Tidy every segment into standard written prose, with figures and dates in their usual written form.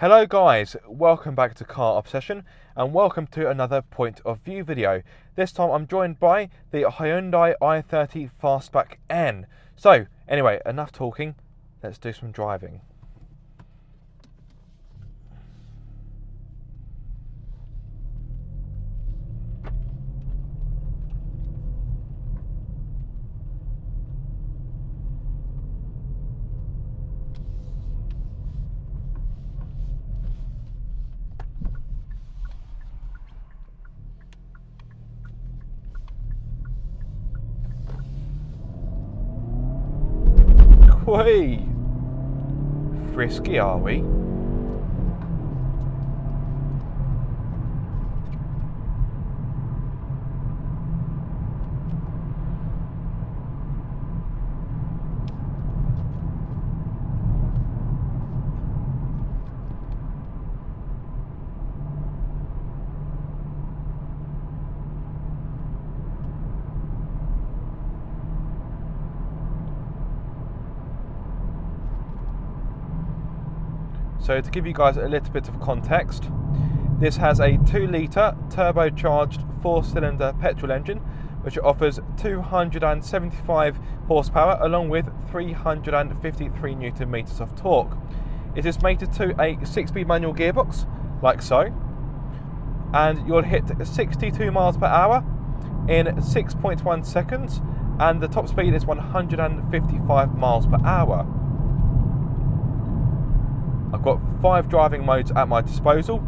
Hello guys, welcome back to Car Obsession and welcome to another point of view video. This time I'm joined by the Hyundai i30 Fastback N. So anyway, enough talking, let's do some driving. Whee! Frisky are we? So to give you guys a little bit of context, this has a 2 litre turbocharged 4-cylinder petrol engine which offers 275 horsepower along with 353 newton meters of torque. It is mated to a 6-speed manual gearbox like so, and you'll hit 62 miles per hour in 6.1 seconds and the top speed is 155 miles per hour. I've got 5 driving modes at my disposal: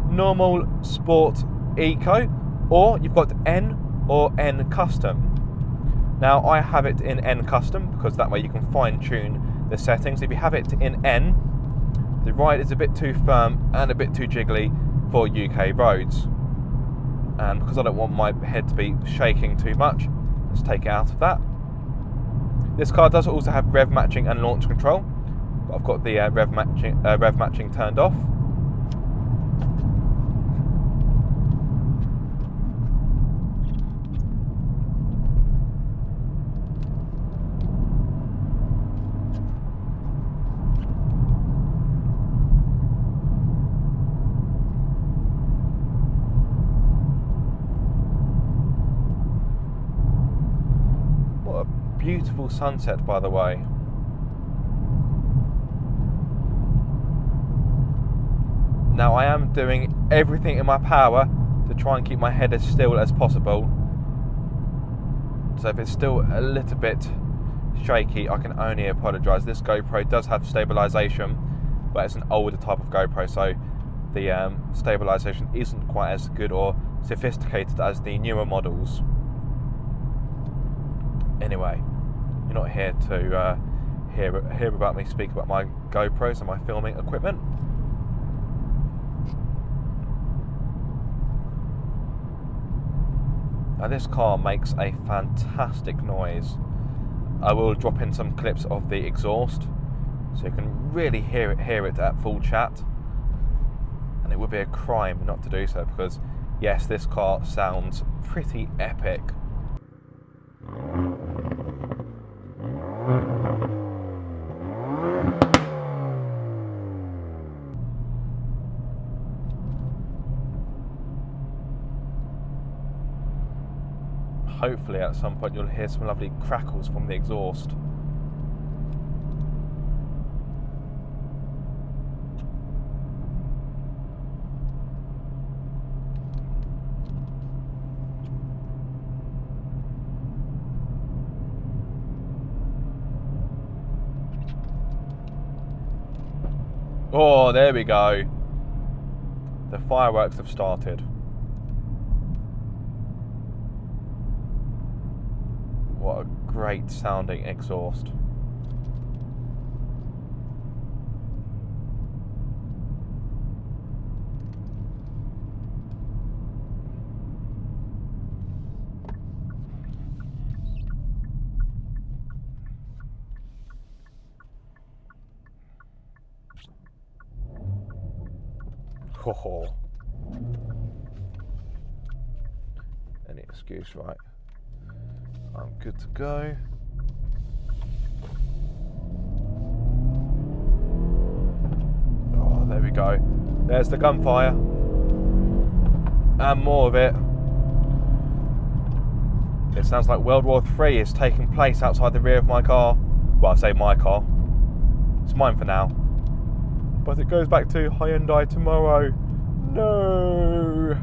normal, sport, eco, or you've got N or N custom. Now I have it in N custom because that way you can fine tune the settings. If you have it in N, the ride is a bit too firm and a bit too jiggly for UK roads. And because I don't want my head to be shaking too much, let's take it out of that. This car does also have rev matching and launch control. I've got the rev matching turned off. What a beautiful sunset, by the way. Now I am doing everything in my power to try and keep my head as still as possible. So if it's still a little bit shaky, I can only apologise. This GoPro does have stabilisation, but it's an older type of GoPro, so the stabilisation isn't quite as good or sophisticated as the newer models. Anyway, you're not here to hear about me speak about my GoPros and my filming equipment. Now this car makes a fantastic noise. I will drop in some clips of the exhaust so you can really hear it at full chat, and it would be a crime not to do so because yes, this car sounds pretty epic. Hopefully at some point you'll hear some lovely crackles from the exhaust. Oh, there we go. The fireworks have started. What a great sounding exhaust. Oh. Any excuse, right? I'm good to go. Oh, there we go. There's the gunfire. And more of it. It sounds like World War III is taking place outside the rear of my car. Well, I say my car. It's mine for now. But it goes back to Hyundai tomorrow. No!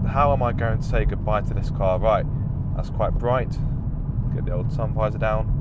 How am I going to say goodbye to this car? Right, that's quite bright. Get the old sun visor down.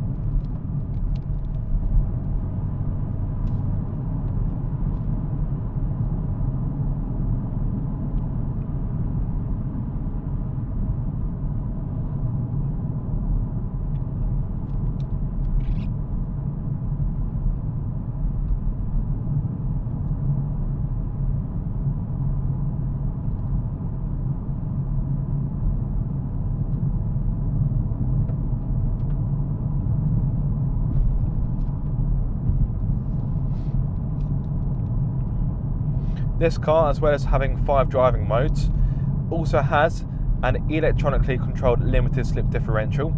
This car, as well as having 5 driving modes, also has an electronically controlled limited slip differential,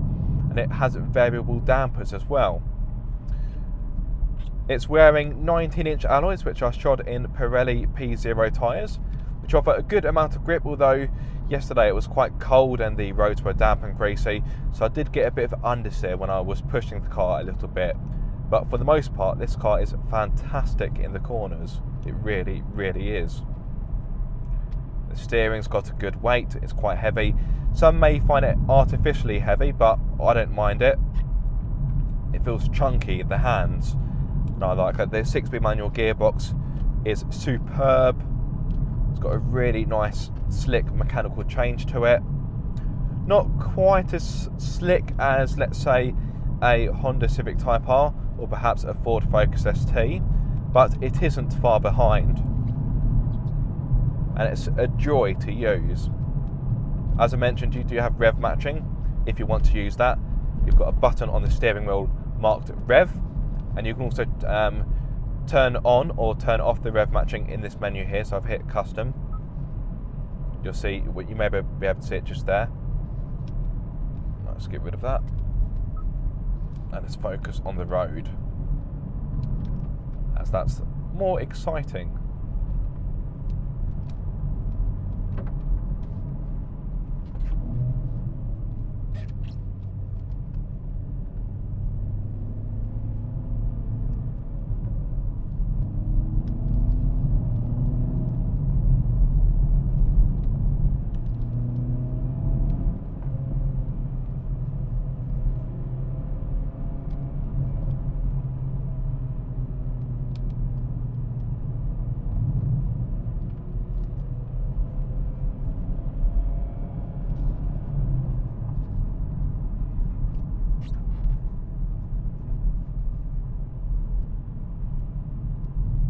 and it has variable dampers as well. It's wearing 19-inch alloys, which are shod in Pirelli P0 tyres, which offer a good amount of grip, although yesterday it was quite cold and the roads were damp and greasy, so I did get a bit of understeer when I was pushing the car a little bit. But for the most part, this car is fantastic in the corners. It really, really is. The steering's got a good weight, it's quite heavy. Some may find it artificially heavy, but I don't mind it. It feels chunky in the hands. And I like it. The 6-speed manual gearbox is superb. It's got a really nice, slick mechanical change to it. Not quite as slick as, let's say, a Honda Civic Type R or perhaps a Ford Focus ST, but it isn't far behind. And it's a joy to use. As I mentioned, you do have rev matching if you want to use that. You've got a button on the steering wheel marked rev, and you can also turn on or turn off the rev matching in this menu here. So I've hit custom. You'll see, you may be able to see it just there. Let's get rid of that. And let's focus on the road, as that's more exciting.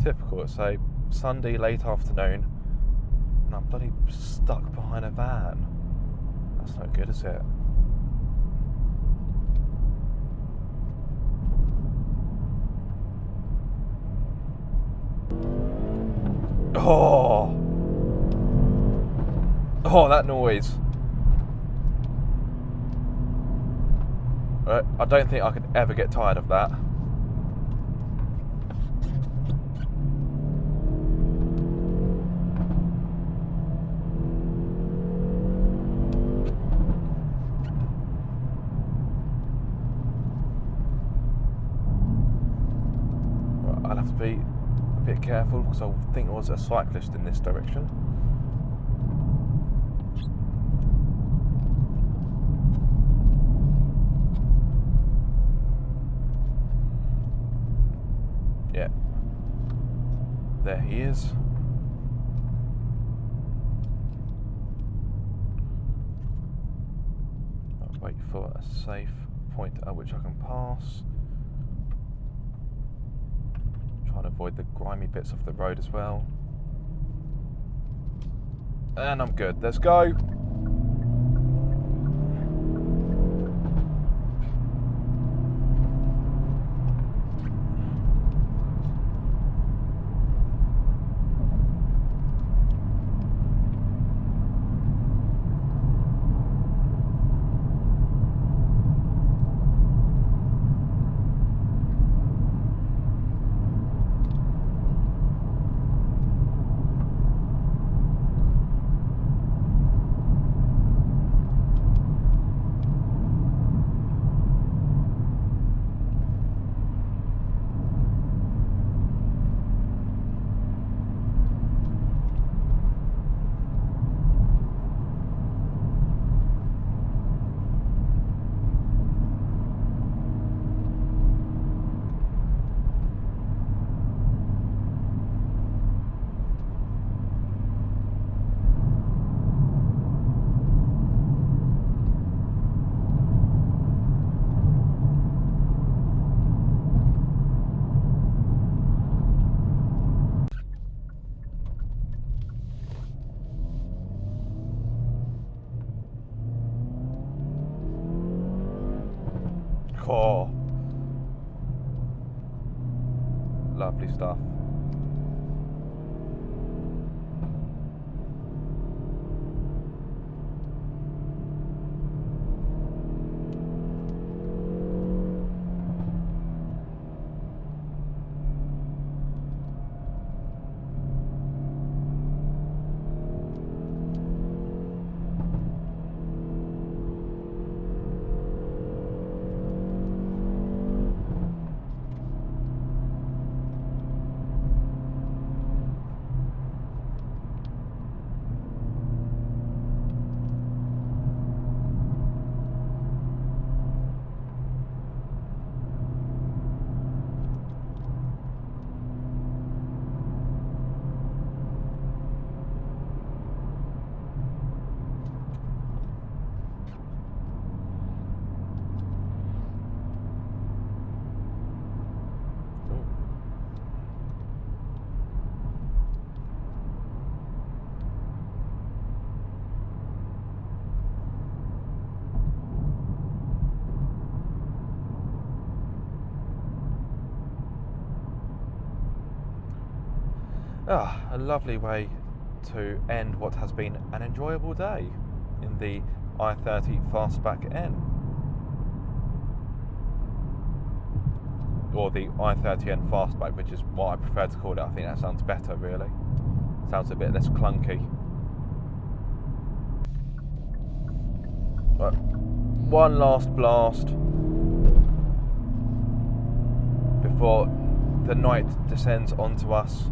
Typical, it's a Sunday late afternoon and I'm bloody stuck behind a van. That's no good, is it? Oh, that noise. I don't think I could ever get tired of that. I'll have to be a bit careful because I think there was a cyclist in this direction. Yeah, there he is. I'll wait for a safe point at which I can pass. Trying to avoid the grimy bits of the road as well. And I'm good. Let's go. Oh, lovely stuff. A lovely way to end what has been an enjoyable day in the i30 Fastback N, or the i30N Fastback, which is what I prefer to call it. I think that sounds better, really. Sounds a bit less clunky. But one last blast before the night descends onto us.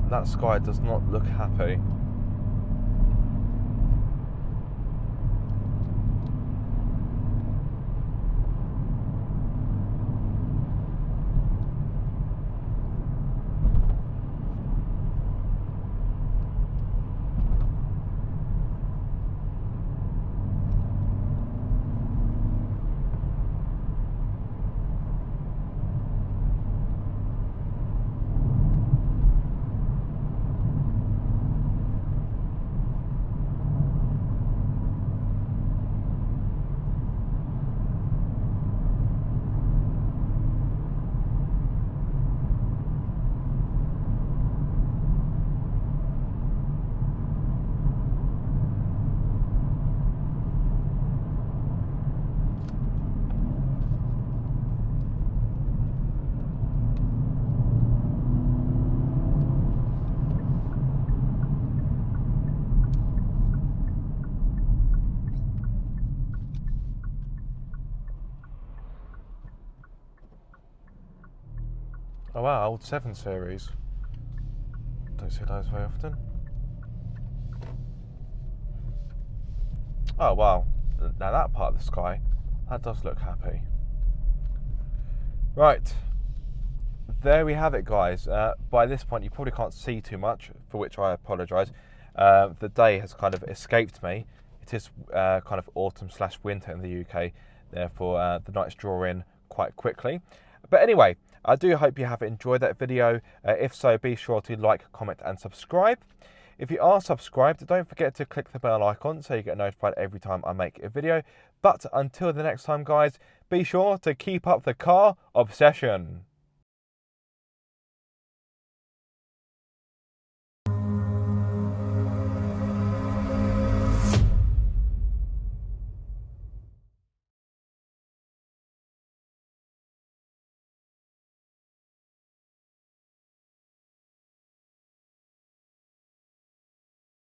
That sky does not look happy. Oh wow, old 7 Series. Don't see those very often. Oh wow, now that part of the sky, that does look happy. Right, there we have it, guys. By this point you probably can't see too much, for which I apologise. The day has kind of escaped me. It is kind of autumn/winter in the UK, therefore the nights draw in quite quickly. But anyway, I do hope you have enjoyed that video. If so, be sure to like, comment and subscribe. If you are subscribed, don't forget to click the bell icon so you get notified every time I make a video. But until the next time, guys, be sure to keep up the car obsession.